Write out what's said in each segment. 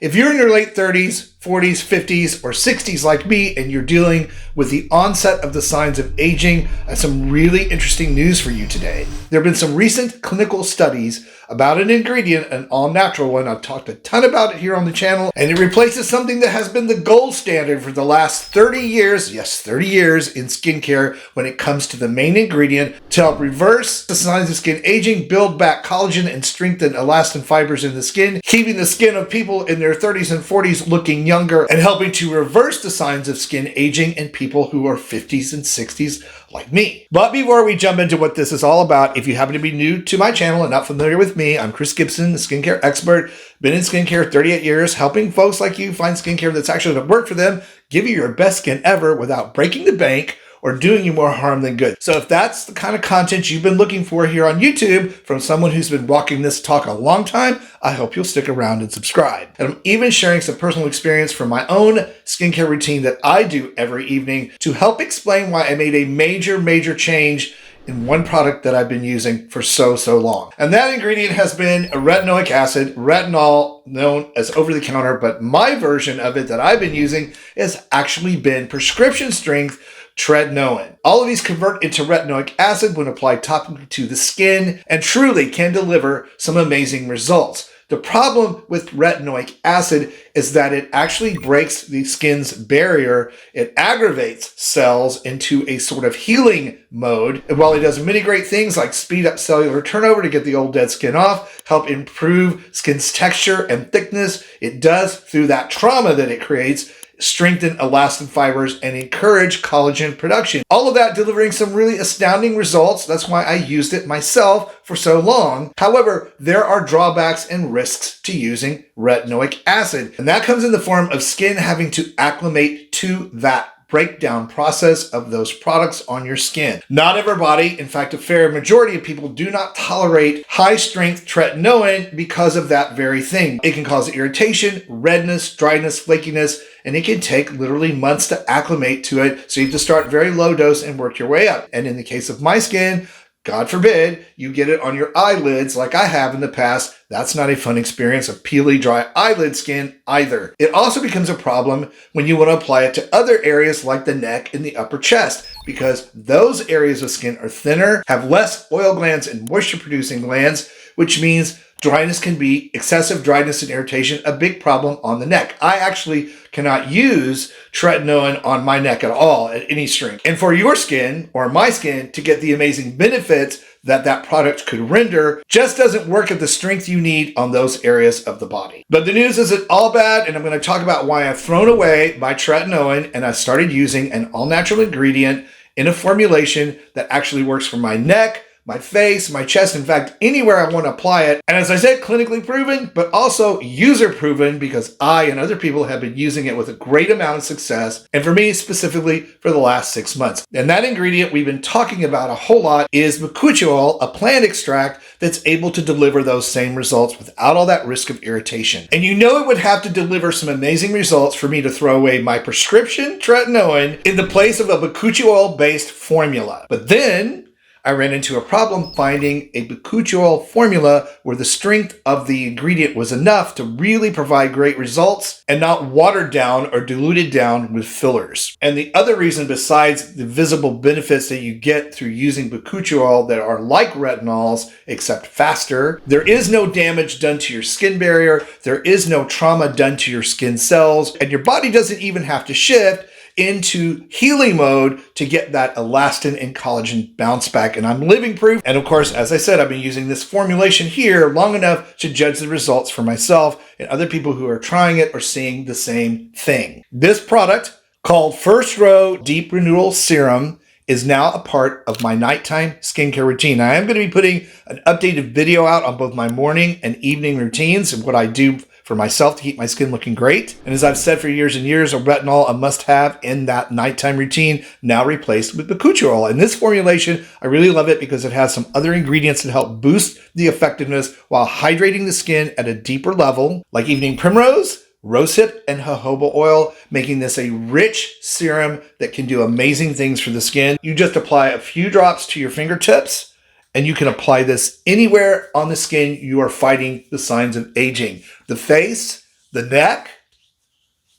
If you're in your late 30s, 40s, 50s, or 60s like me, and you're dealing with the onset of the signs of aging, I have some really interesting news for you today. There have been some recent clinical studies about an ingredient, an all-natural one. I've talked a ton about it here on the channel, and it replaces something that has been the gold standard for the last 30 years, yes, 30 years in skincare when it comes to the main ingredient to help reverse the signs of skin aging, build back collagen, and strengthen elastin fibers in the skin, keeping the skin of people in their 30s and 40s looking younger, and helping to reverse the signs of skin aging in people who are 50s and 60s like me. But before we jump into what this is all about, if you happen to be new to my channel and not familiar with me, I'm Chris Gibson, the skincare expert. Been in skincare 38 years, helping folks like you find skincare that's actually going to work for them, give you your best skin ever without breaking the bank or doing you more harm than good. So if that's the kind of content you've been looking for here on YouTube from someone who's been walking this talk a long time, I hope you'll stick around and subscribe. And I'm even sharing some personal experience from my own skincare routine that I do every evening to help explain why I made a major change in one product that I've been using for so long. And that ingredient has been a retinoic acid, retinol, known as over-the-counter, but my version of it that I've been using has actually been prescription strength tretinoin. All of these convert into retinoic acid when applied topically to the skin and truly can deliver some amazing results. The problem with retinoic acid is that it actually breaks the skin's barrier. It aggravates cells into a sort of healing mode. And while it does many great things like speed up cellular turnover to get the old dead skin off, help improve skin's texture and thickness, it does, through that trauma that it creates, strengthen elastin fibers and encourage collagen production. All of that delivering some really astounding results. That's why I used it myself for so long. However, there are drawbacks and risks to using retinoic acid, and that comes in the form of skin having to acclimate to that breakdown process of those products on your skin. Not everybody, in fact, a fair majority of people do not tolerate high-strength tretinoin because of that very thing. It can cause irritation, redness, dryness, flakiness, and it can take literally months to acclimate to it. So you have to start very low dose and work your way up. And in the case of my skin, God forbid, you get it on your eyelids like I have in the past. That's not a fun experience of peely, dry eyelid skin either. It also becomes a problem when you want to apply it to other areas like the neck and the upper chest, because those areas of skin are thinner, have less oil glands and moisture-producing glands, which means dryness can be, excessive dryness and irritation, a big problem on the neck. I actually cannot use tretinoin on my neck at all at any strength. And for your skin or my skin to get the amazing benefits that that product could render just doesn't work at the strength you need on those areas of the body. But the news isn't all bad, and I'm going to talk about why I've thrown away my tretinoin and I started using an all-natural ingredient in a formulation that actually works for my neck, my face, my chest, in fact, anywhere I want to apply it. And as I said, clinically proven, but also user proven, because I and other people have been using it with a great amount of success. And for me specifically for the last 6 months. And that ingredient we've been talking about a whole lot is bakuchiol, a plant extract that's able to deliver those same results without all that risk of irritation. And you know it would have to deliver some amazing results for me to throw away my prescription tretinoin in the place of a bakuchiol-based formula. But then I ran into a problem finding a bakuchiol formula where the strength of the ingredient was enough to really provide great results and not watered down or diluted down with fillers. And the other reason, besides the visible benefits that you get through using bakuchiol that are like retinols, except faster, there is no damage done to your skin barrier, there is no trauma done to your skin cells, and your body doesn't even have to shift into healing mode to get that elastin and collagen bounce back. And I'm living proof. And of course, as I said, I've been using this formulation here long enough to judge the results for myself and other people who are trying it or seeing the same thing. This product, called First Row Deep Renewal Serum, is now a part of my nighttime skincare routine. I am going to be putting an updated video out on both my morning and evening routines and what I do for myself to keep my skin looking great. And as I've said for years and years, a retinol, a must-have in that nighttime routine, now replaced with bakuchiol. And this formulation, I really love it because it has some other ingredients that help boost the effectiveness while hydrating the skin at a deeper level, like evening primrose, rosehip, and jojoba oil, making this a rich serum that can do amazing things for the skin. You just apply a few drops to your fingertips, and you can apply this anywhere on the skin you are fighting the signs of aging. The face, the neck,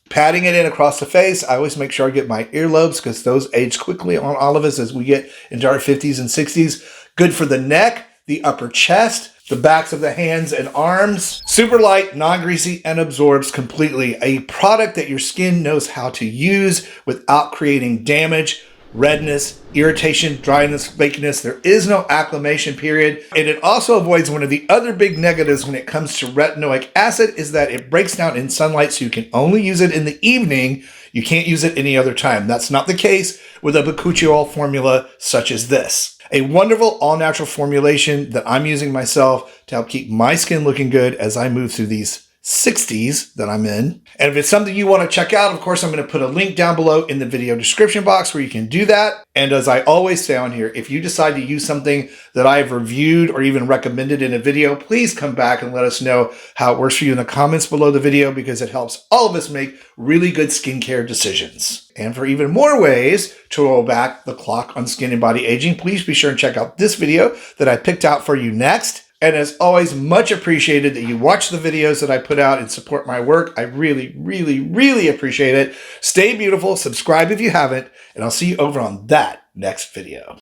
patting it in across the face. I always make sure I get my earlobes because those age quickly on all of us as we get into our 50s and 60s. Good for the neck, the upper chest, the backs of the hands and arms. Super light, non-greasy, and absorbs completely. A product that your skin knows how to use without creating damage, redness, irritation, dryness, flakiness. There is no acclimation period. And it also avoids one of the other big negatives when it comes to retinoic acid is that it breaks down in sunlight, so you can only use it in the evening. You can't use it any other time. That's not the case with a bakuchiol formula such as this. A wonderful all-natural formulation that I'm using myself to help keep my skin looking good as I move through these 60s that I'm in. And if it's something you want to check out, of course, I'm going to put a link down below in the video description box where you can do that. And as I always say on here, if you decide to use something that I've reviewed or even recommended in a video, please come back and let us know how it works for you in the comments below the video, because it helps all of us make really good skincare decisions. And for even more ways to roll back the clock on skin and body aging, please be sure and check out this video that I picked out for you next. And as always, much appreciated that you watch the videos that I put out and support my work. I really, really, really appreciate it. Stay beautiful, subscribe if you haven't, and I'll see you over on that next video.